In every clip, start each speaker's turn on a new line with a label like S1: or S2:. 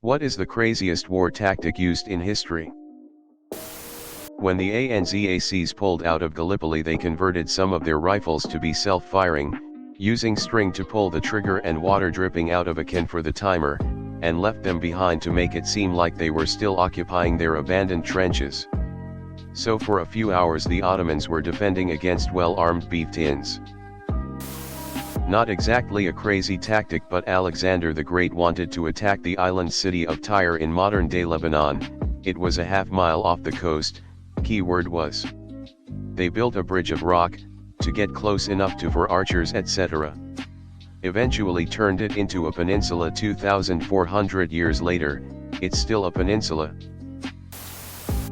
S1: What is the craziest war tactic used in history? When the ANZACs pulled out of Gallipoli, they converted some of their rifles to be self-firing, using string to pull the trigger and water dripping out of a can for the timer, and left them behind to make it seem like they were still occupying their abandoned trenches. So for a few hours the Ottomans were defending against well-armed beef tins. Not exactly a crazy tactic, but Alexander the Great wanted to attack the island city of Tyre in modern-day Lebanon. It was a half-mile off the coast. Keyword was. They built a bridge of rock, to get close enough for archers etc. Eventually turned it into a peninsula. 2,400 years later, it's still a peninsula.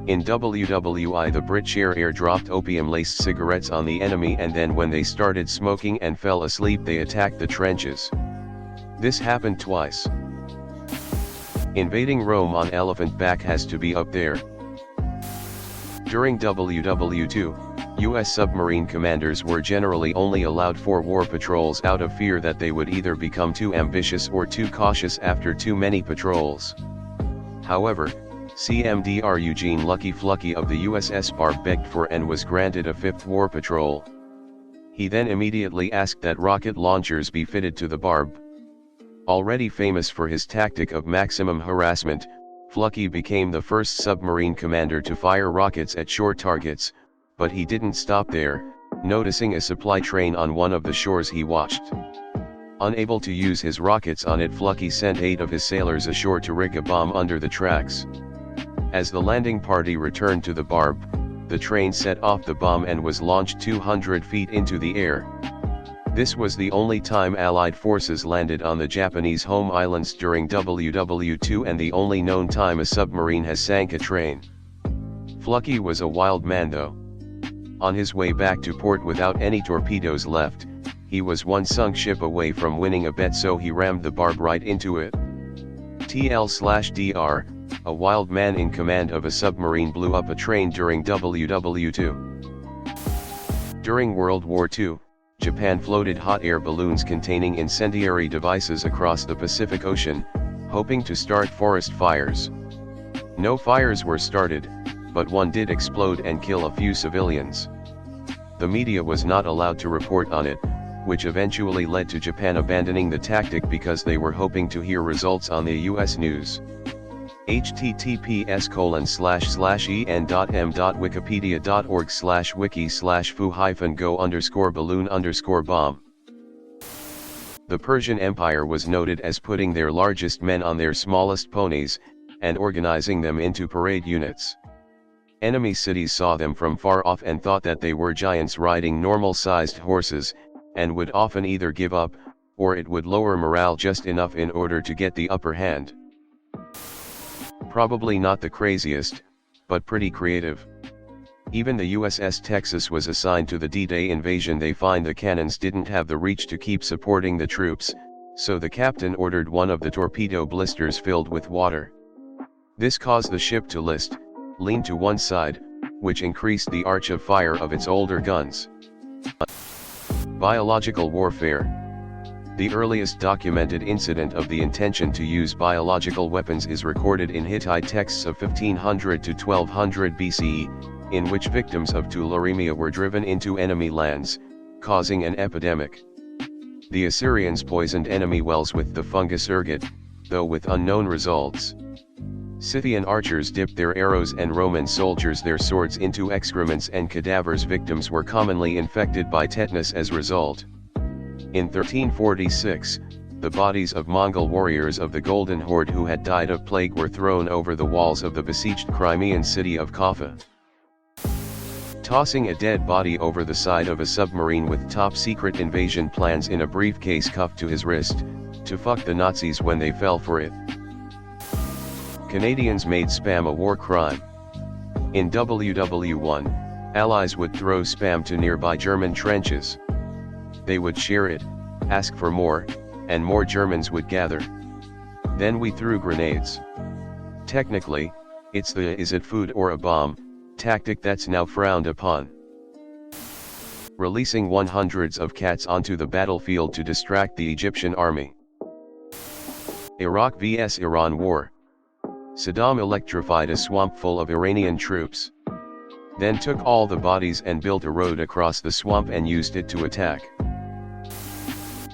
S1: In WWI, the British dropped opium-laced cigarettes on the enemy, and then when they started smoking and fell asleep they attacked the trenches. This happened twice. Invading Rome on elephant back has to be up there. During WW2, US submarine commanders were generally only allowed 4 war patrols out of fear that they would either become too ambitious or too cautious after too many patrols. However, CMDR Eugene Lucky Flucky of the USS Barb begged for and was granted a 5th war patrol. He then immediately asked that rocket launchers be fitted to the Barb. Already famous for his tactic of maximum harassment, Flucky became the first submarine commander to fire rockets at shore targets, but he didn't stop there. Noticing a supply train on one of the shores he watched. Unable to use his rockets on it, Flucky sent 8 of his sailors ashore to rig a bomb under the tracks. As the landing party returned to the Barb, the train set off the bomb and was launched 200 feet into the air. This was the only time Allied forces landed on the Japanese home islands during WW2 and the only known time a submarine has sank a train. Flucky was a wild man though. On his way back to port without any torpedoes left, he was one sunk ship away from winning a bet, so he rammed the Barb right into it. TL/DR, a wild man in command of a submarine blew up a train during WW2. During World War II, Japan floated hot air balloons containing incendiary devices across the Pacific Ocean, hoping to start forest fires. No fires were started, but one did explode and kill a few civilians. The media was not allowed to report on it, which eventually led to Japan abandoning the tactic because they were hoping to hear results on the US news. https://en.m.wikipedia.org/wiki/foo-go_balloon_bomb. The Persian Empire was noted as putting their largest men on their smallest ponies, and organizing them into parade units. Enemy cities saw them from far off and thought that they were giants riding normal-sized horses, and would often either give up, or it would lower morale just enough in order to get the upper hand. Probably not the craziest, but pretty creative. Even the USS Texas was assigned to the D-Day invasion. They find the cannons didn't have the reach to keep supporting the troops, so the captain ordered one of the torpedo blisters filled with water. This caused the ship to lean to one side, which increased the arch of fire of its older guns. Biological warfare. The earliest documented incident of the intention to use biological weapons is recorded in Hittite texts of 1500 to 1200 BCE, in which victims of tularemia were driven into enemy lands, causing an epidemic. The Assyrians poisoned enemy wells with the fungus ergot, though with unknown results. Scythian archers dipped their arrows and Roman soldiers their swords into excrements and cadavers. Victims were commonly infected by tetanus as result. In 1346, the bodies of Mongol warriors of the Golden Horde who had died of plague were thrown over the walls of the besieged Crimean city of Kaffa. Tossing a dead body over the side of a submarine with top-secret invasion plans in a briefcase cuffed to his wrist, to fuck the Nazis when they fell for it. Canadians made spam a war crime. In WW1, Allies would throw spam to nearby German trenches. They would share it, ask for more, and more Germans would gather. Then we threw grenades. Technically, it's the "is it food or a bomb" tactic that's now frowned upon. Releasing hundreds of cats onto the battlefield to distract the Egyptian army. Iraq vs Iran War, Saddam electrified a swamp full of Iranian troops. Then took all the bodies and built a road across the swamp and used it to attack.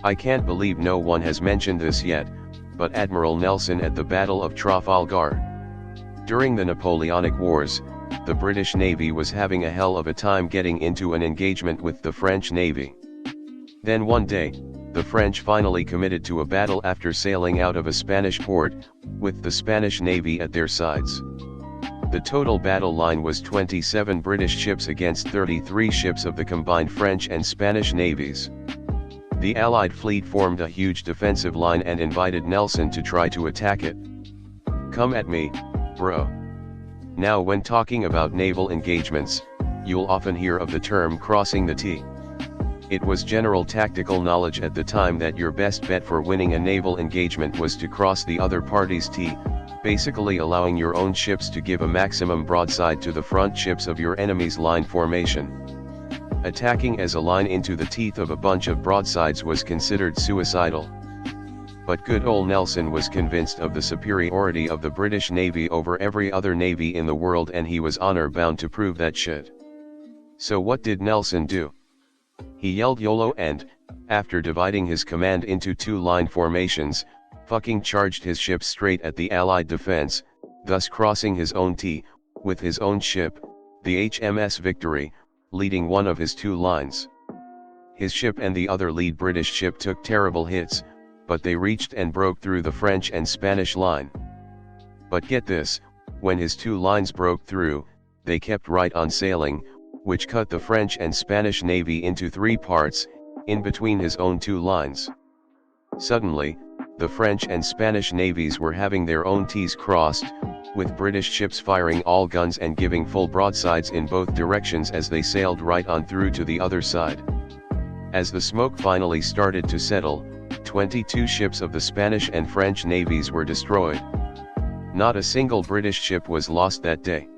S1: I can't believe no one has mentioned this yet, but Admiral Nelson at the Battle of Trafalgar. During the Napoleonic Wars, the British Navy was having a hell of a time getting into an engagement with the French Navy. Then one day, the French finally committed to a battle after sailing out of a Spanish port, with the Spanish Navy at their sides. The total battle line was 27 British ships against 33 ships of the combined French and Spanish navies. The Allied fleet formed a huge defensive line and invited Nelson to try to attack it. "Come at me, bro." Now when talking about naval engagements, you'll often hear of the term crossing the T. It was general tactical knowledge at the time that your best bet for winning a naval engagement was to cross the other party's T, basically allowing your own ships to give a maximum broadside to the front ships of your enemy's line formation. Attacking as a line into the teeth of a bunch of broadsides was considered suicidal. But good old Nelson was convinced of the superiority of the British Navy over every other navy in the world, and he was honor-bound to prove that shit. So what did Nelson do? He yelled YOLO and, after dividing his command into two line formations, fucking charged his ship straight at the Allied defense, thus crossing his own T, with his own ship, the HMS Victory, leading one of his two lines. His ship and the other lead British ship took terrible hits, but they reached and broke through the French and Spanish line. But get this, when his two lines broke through, they kept right on sailing, which cut the French and Spanish Navy into three parts, in between his own two lines. Suddenly, the French and Spanish navies were having their own T's crossed, with British ships firing all guns and giving full broadsides in both directions as they sailed right on through to the other side. As the smoke finally started to settle, 22 ships of the Spanish and French navies were destroyed. Not a single British ship was lost that day.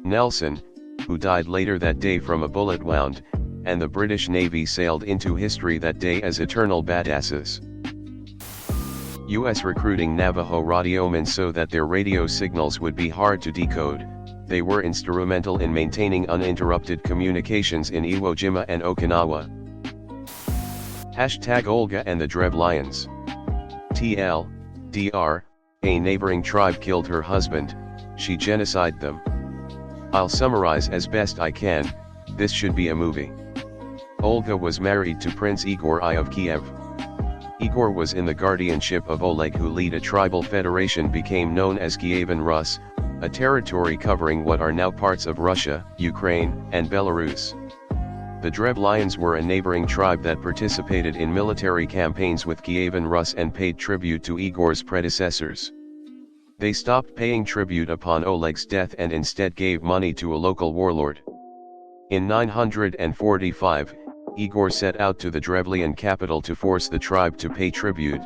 S1: Nelson, who died later that day from a bullet wound, and the British Navy sailed into history that day as eternal badasses. U.S. recruiting Navajo radiomen so that their radio signals would be hard to decode. They were instrumental in maintaining uninterrupted communications in Iwo Jima and Okinawa. Hashtag Olga and the Dreb Lions. TL.DR, a neighboring tribe killed her husband, she genocided them. I'll summarize as best I can, this should be a movie. Olga was married to Prince Igor I of Kiev. Igor was in the guardianship of Oleg, who lead a tribal federation became known as Kievan Rus, a territory covering what are now parts of Russia, Ukraine, and Belarus. The Dreb Lions were a neighboring tribe that participated in military campaigns with Kievan Rus and paid tribute to Igor's predecessors. They stopped paying tribute upon Oleg's death and instead gave money to a local warlord. In 945, Igor set out to the Drevlian capital to force the tribe to pay tribute.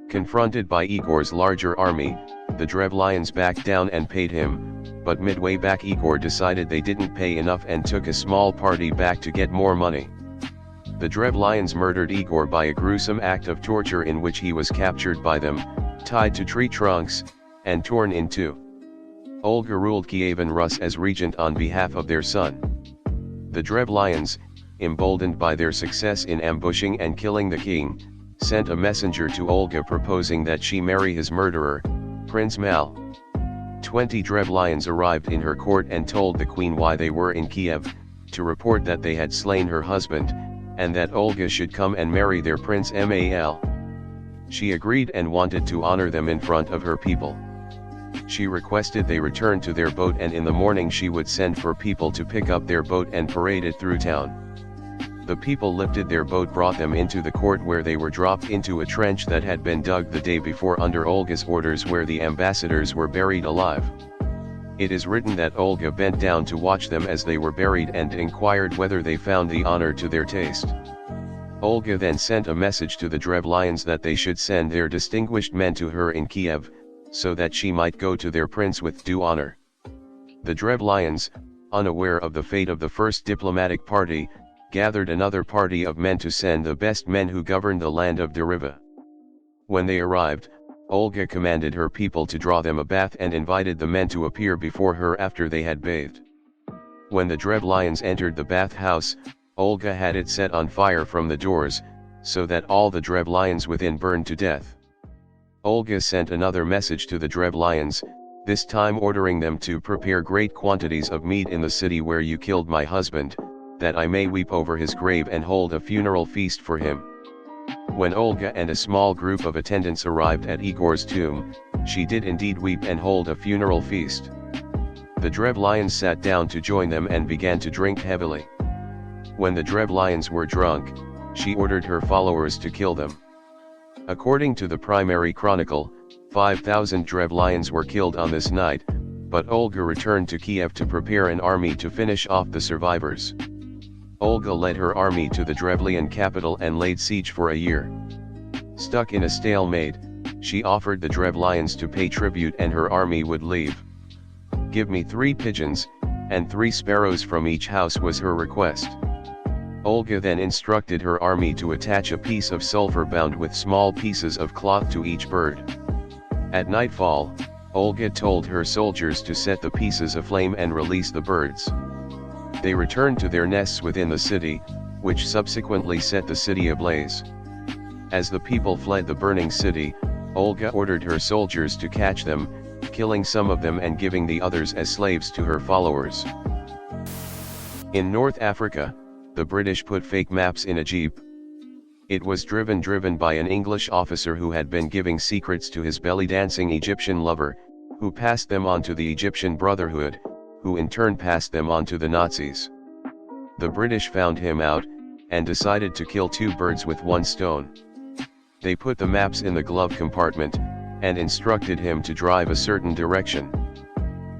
S1: Confronted by Igor's larger army, the Dreb Lions backed down and paid him, but midway back Igor decided they didn't pay enough and took a small party back to get more money. The Dreb Lions murdered Igor by a gruesome act of torture in which he was captured by them, tied to tree trunks, and torn in two. Olga ruled Kievan Rus as regent on behalf of their son. The Dreb Lions, emboldened by their success in ambushing and killing the king, sent a messenger to Olga proposing that she marry his murderer, Prince Mal. 20 Dreb Lions arrived in her court and told the queen why they were in Kiev, to report that they had slain her husband, and that Olga should come and marry their prince Mal. She agreed and wanted to honor them in front of her people. She requested they return to their boat, and in the morning she would send for people to pick up their boat and parade it through town. The people lifted their boat, brought them into the court, where they were dropped into a trench that had been dug the day before under Olga's orders, where the ambassadors were buried alive. It is written that Olga bent down to watch them as they were buried and inquired whether they found the honor to their taste. Olga then sent a message to the Dreb Lions that they should send their distinguished men to her in Kiev, so that she might go to their prince with due honor. The Dreb Lions, unaware of the fate of the first diplomatic party, gathered another party of men to send the best men who governed the land of Deriva. When they arrived, Olga commanded her people to draw them a bath and invited the men to appear before her after they had bathed. When the Drevlians entered the bathhouse, Olga had it set on fire from the doors, so that all the Drevlians within burned to death. Olga sent another message to the Drevlians, this time ordering them to prepare great quantities of meat in the city where you killed my husband, that I may weep over his grave and hold a funeral feast for him. When Olga and a small group of attendants arrived at Igor's tomb, she did indeed weep and hold a funeral feast. The Drevlians sat down to join them and began to drink heavily. When the Drevlians were drunk, she ordered her followers to kill them. According to the primary chronicle, 5,000 Drevlians were killed on this night, but Olga returned to Kiev to prepare an army to finish off the survivors. Olga led her army to the Drevlian capital and laid siege for a year. Stuck in a stalemate, she offered the Drevlians to pay tribute and her army would leave. "Give me 3 pigeons, and 3 sparrows from each house," was her request. Olga then instructed her army to attach a piece of sulfur bound with small pieces of cloth to each bird. At nightfall, Olga told her soldiers to set the pieces aflame and release the birds. They returned to their nests within the city, which subsequently set the city ablaze. As the people fled the burning city, Olga ordered her soldiers to catch them, killing some of them and giving the others as slaves to her followers. In North Africa, the British put fake maps in a jeep. It was driven by an English officer who had been giving secrets to his belly-dancing Egyptian lover, who passed them on to the Egyptian Brotherhood, who in turn passed them on to the Nazis. The British found him out, and decided to kill 2 birds with 1 stone. They put the maps in the glove compartment, and instructed him to drive a certain direction.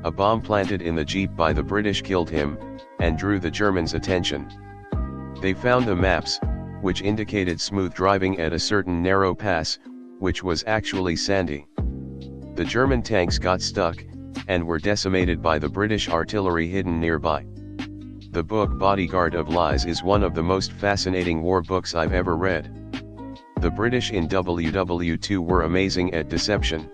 S1: A bomb planted in the jeep by the British killed him, and drew the Germans' attention. They found the maps, which indicated smooth driving at a certain narrow pass, which was actually sandy. The German tanks got stuck, and were decimated by the British artillery hidden nearby. The book Bodyguard of Lies is one of the most fascinating war books I've ever read. The British in WW2 were amazing at deception.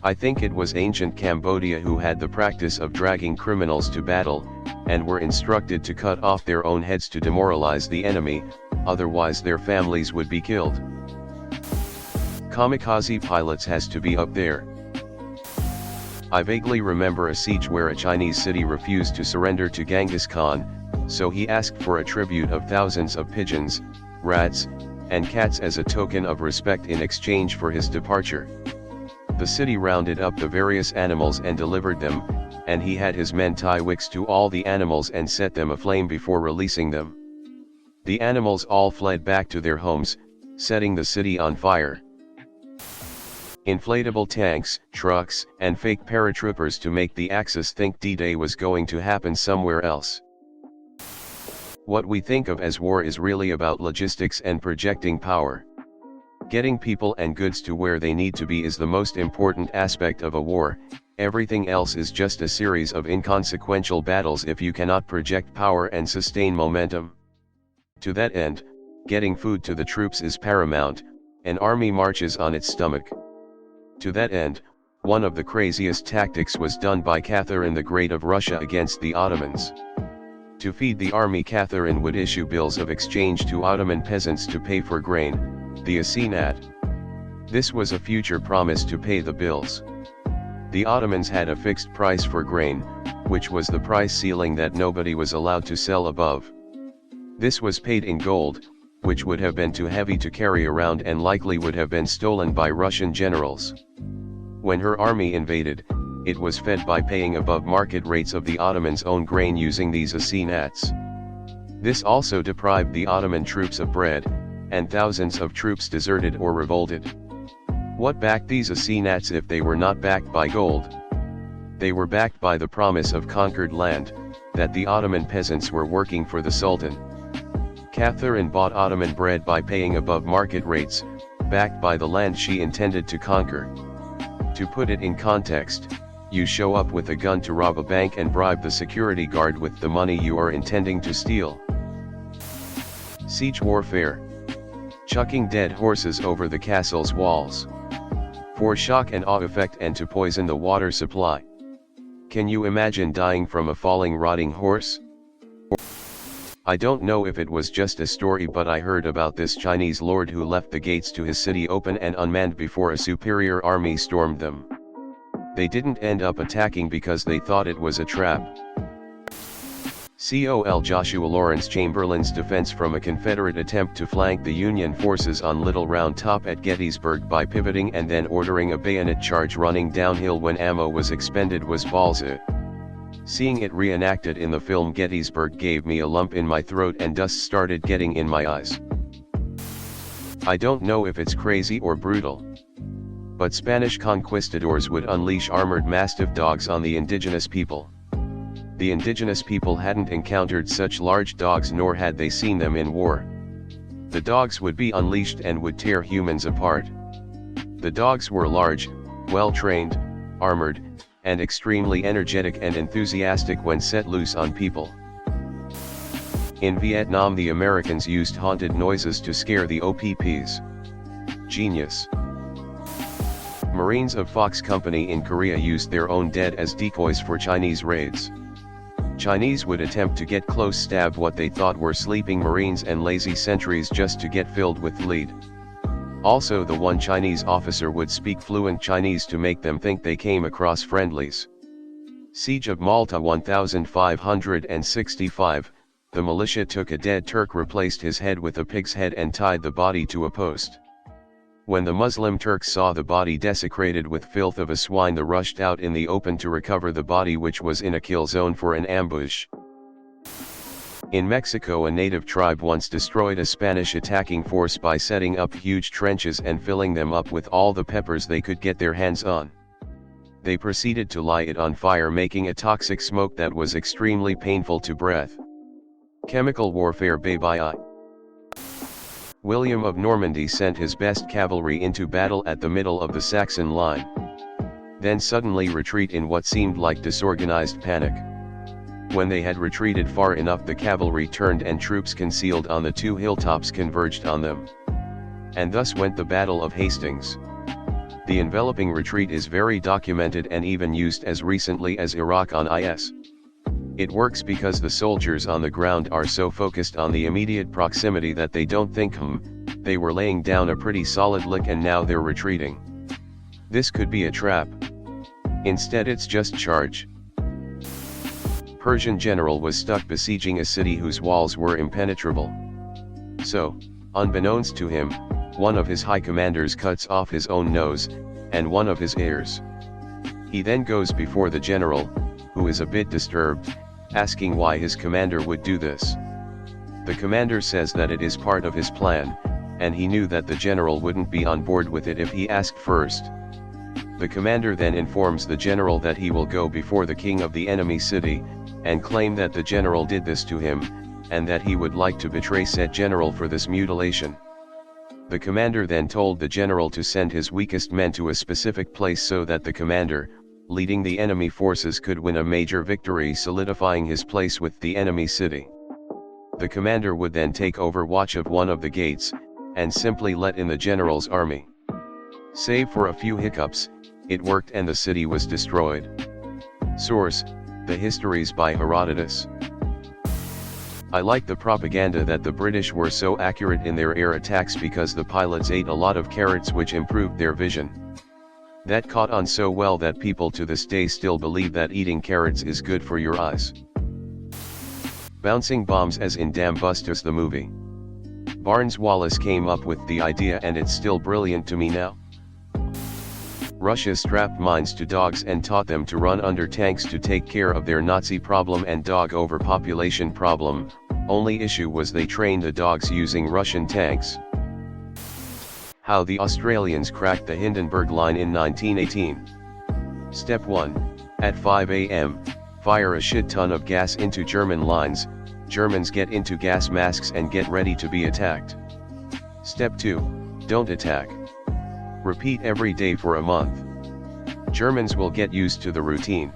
S1: I think it was ancient Cambodia who had the practice of dragging criminals to battle, and were instructed to cut off their own heads to demoralize the enemy, otherwise their families would be killed. Kamikaze pilots has to be up there. I vaguely remember a siege where a Chinese city refused to surrender to Genghis Khan, so he asked for a tribute of thousands of pigeons, rats, and cats as a token of respect in exchange for his departure. The city rounded up the various animals and delivered them, and he had his men tie wicks to all the animals and set them aflame before releasing them. The animals all fled back to their homes, setting the city on fire. Inflatable tanks, trucks, and fake paratroopers to make the Axis think D-Day was going to happen somewhere else. What we think of as war is really about logistics and projecting power. Getting people and goods to where they need to be is the most important aspect of a war. Everything else is just a series of inconsequential battles if you cannot project power and sustain momentum. To that end, getting food to the troops is paramount. An army marches on its stomach. To that end, one of the craziest tactics was done by Catherine the Great of Russia against the Ottomans. To feed the army, Catherine would issue bills of exchange to Ottoman peasants to pay for grain, the asinat. This was a future promise to pay the bills. The Ottomans had a fixed price for grain, which was the price ceiling that nobody was allowed to sell above. This was paid in gold, which would have been too heavy to carry around and likely would have been stolen by Russian generals. When her army invaded, it was fed by paying above market rates of the Ottomans' own grain using these asinats. This also deprived the Ottoman troops of bread, and thousands of troops deserted or revolted. What backed these asinats if they were not backed by gold? They were backed by the promise of conquered land, that the Ottoman peasants were working for the Sultan. Catherine bought Ottoman bread by paying above market rates, backed by the land she intended to conquer. To put it in context, you show up with a gun to rob a bank and bribe the security guard with the money you are intending to steal. Siege warfare. Chucking dead horses over the castle's walls. For shock and awe effect and to poison the water supply. Can you imagine dying from a falling rotting horse? I don't know if it was just a story, but I heard about this Chinese lord who left the gates to his city open and unmanned before a superior army stormed them. They didn't end up attacking because they thought it was a trap. Col. Joshua Lawrence Chamberlain's defense from a Confederate attempt to flank the Union forces on Little Round Top at Gettysburg by pivoting and then ordering a bayonet charge running downhill when ammo was expended was ballsy. Seeing it reenacted in the film Gettysburg gave me a lump in my throat and dust started getting in my eyes. I don't know if it's crazy or brutal, but Spanish conquistadors would unleash armored mastiff dogs on the indigenous people. The indigenous people hadn't encountered such large dogs, nor had they seen them in war. The dogs would be unleashed and would tear humans apart. The dogs were large, well-trained, armored, and extremely energetic and enthusiastic when set loose on people. In Vietnam, the Americans used haunted noises to scare the OPPs. Genius. Marines of Fox Company in Korea used their own dead as decoys for Chinese raids. Chinese would attempt to get close, stab what they thought were sleeping Marines and lazy sentries just to get filled with lead. Also, the one Chinese officer would speak fluent Chinese to make them think they came across friendlies. Siege of Malta 1565, the militia took a dead Turk, replaced his head with a pig's head and tied the body to a post. When the Muslim Turks saw the body desecrated with filth of a swine, they rushed out in the open to recover the body, which was in a kill zone for an ambush. In Mexico, a native tribe once destroyed a Spanish attacking force by setting up huge trenches and filling them up with all the peppers they could get their hands on. They proceeded to light it on fire, making a toxic smoke that was extremely painful to breath. Chemical warfare, bye-bye. William of Normandy sent his best cavalry into battle at the middle of the Saxon line. Then suddenly retreat in what seemed like disorganized panic. When they had retreated far enough, the cavalry turned and troops concealed on the two hilltops converged on them. And thus went the Battle of Hastings. The enveloping retreat is very documented and even used as recently as Iraq on IS. It works because the soldiers on the ground are so focused on the immediate proximity that they don't think, they were laying down a pretty solid lick and now they're retreating. This could be a trap. Instead, it's just charge. Persian general was stuck besieging a city whose walls were impenetrable. So, unbeknownst to him, one of his high commanders cuts off his own nose, and one of his ears. He then goes before the general, who is a bit disturbed, asking why his commander would do this. The commander says that it is part of his plan, and he knew that the general wouldn't be on board with it if he asked first. The commander then informs the general that he will go before the king of the enemy city, and claim that the general did this to him, and that he would like to betray said general for this mutilation. The commander then told the general to send his weakest men to a specific place so that the commander, leading the enemy forces, could win a major victory, solidifying his place with the enemy city. The commander would then take over watch of one of the gates, and simply let in the general's army. Save for a few hiccups, it worked and the city was destroyed. Source: The Histories by Herodotus. I like the propaganda that the British were so accurate in their air attacks because the pilots ate a lot of carrots, which improved their vision. That caught on so well that people to this day still believe that eating carrots is good for your eyes. Bouncing bombs, as in Damn Bustus the movie. Barnes Wallis came up with the idea and it's still brilliant to me now. Russia strapped mines to dogs and taught them to run under tanks to take care of their Nazi problem and dog overpopulation problem. Only issue was they trained the dogs using Russian tanks. How the Australians cracked the Hindenburg Line in 1918. Step 1. At 5 a.m., fire a shit ton of gas into German lines. Germans get into gas masks and get ready to be attacked. Step 2. Don't attack. Repeat every day for a month. Germans will get used to the routine.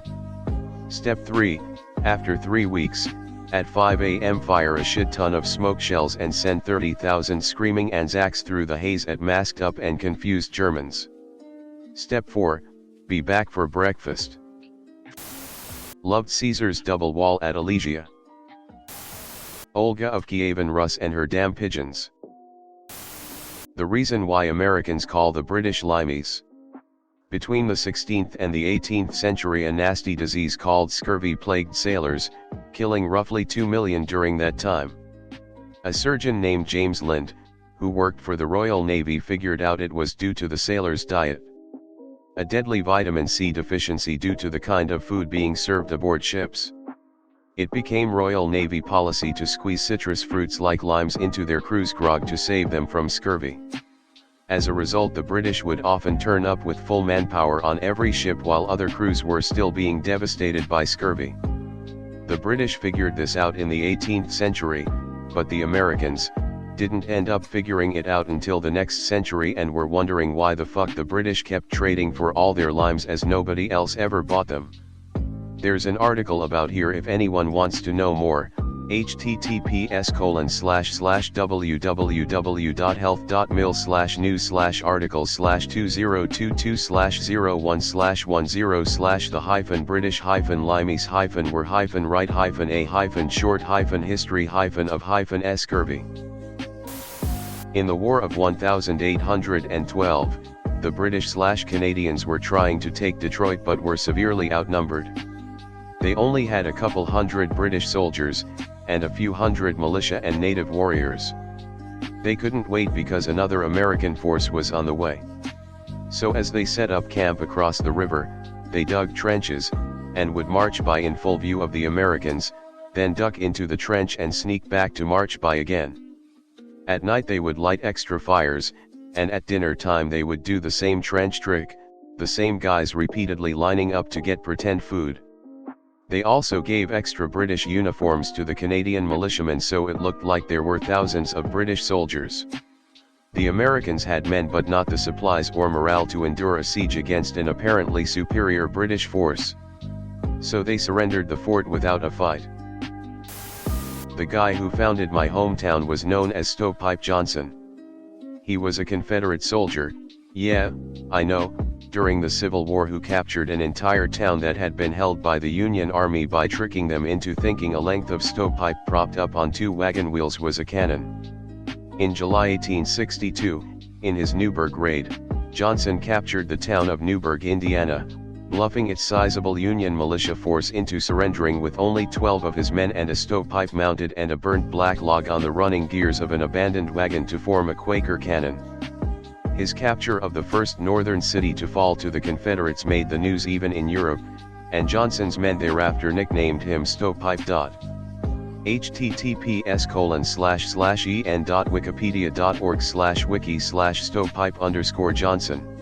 S1: Step 3. After 3 weeks, at 5 a.m. fire a shit ton of smoke shells and send 30,000 screaming Anzacs through the haze at masked up and confused Germans. Step 4, be back for breakfast. Loved Caesar's double wall at Alesia. Olga of Kievan Rus and her damn pigeons. The reason why Americans call the British limeys. Between the 16th and the 18th century, a nasty disease called scurvy plagued sailors, killing roughly 2 million during that time. A surgeon named James Lind, who worked for the Royal Navy, figured out it was due to the sailors' diet. A deadly vitamin C deficiency due to the kind of food being served aboard ships. It became Royal Navy policy to squeeze citrus fruits like limes into their crew's grog to save them from scurvy. As a result, the British would often turn up with full manpower on every ship while other crews were still being devastated by scurvy. The British figured this out in the 18th century, but the Americans didn't end up figuring it out until the next century and were wondering why the fuck the British kept trading for all their limes as nobody else ever bought them. There's an article about here if anyone wants to know more. https://www.health.mil/news/articles/2022/0-1//1/0/the-British-history-of-scurvy. In the War of 1812, the British/Canadians were trying to take Detroit but were severely outnumbered. They only had a couple hundred British soldiers, and a few hundred militia and native warriors. They couldn't wait because another American force was on the way. So as they set up camp across the river, they dug trenches, and would march by in full view of the Americans, then duck into the trench and sneak back to march by again. At night they would light extra fires, and at dinner time they would do the same trench trick, the same guys repeatedly lining up to get pretend food. They also gave extra British uniforms to the Canadian militiamen so it looked like there were thousands of British soldiers. The Americans had men but not the supplies or morale to endure a siege against an apparently superior British force. So they surrendered the fort without a fight. The guy who founded my hometown was known as Stovepipe Johnson. He was a Confederate soldier, yeah, I know, during the Civil War, who captured an entire town that had been held by the Union Army by tricking them into thinking a length of stovepipe propped up on 2 wagon wheels was a cannon. In July 1862, in his Newburgh raid, Johnson captured the town of Newburgh, Indiana, bluffing its sizable Union militia force into surrendering with only 12 of his men and a stovepipe mounted and a burnt black log on the running gears of an abandoned wagon to form a Quaker cannon. His capture of the first northern city to fall to the Confederates made the news even in Europe, and Johnson's men thereafter nicknamed him Stovepipe. https://en.wikipedia.org/wiki/stovepipe_Johnson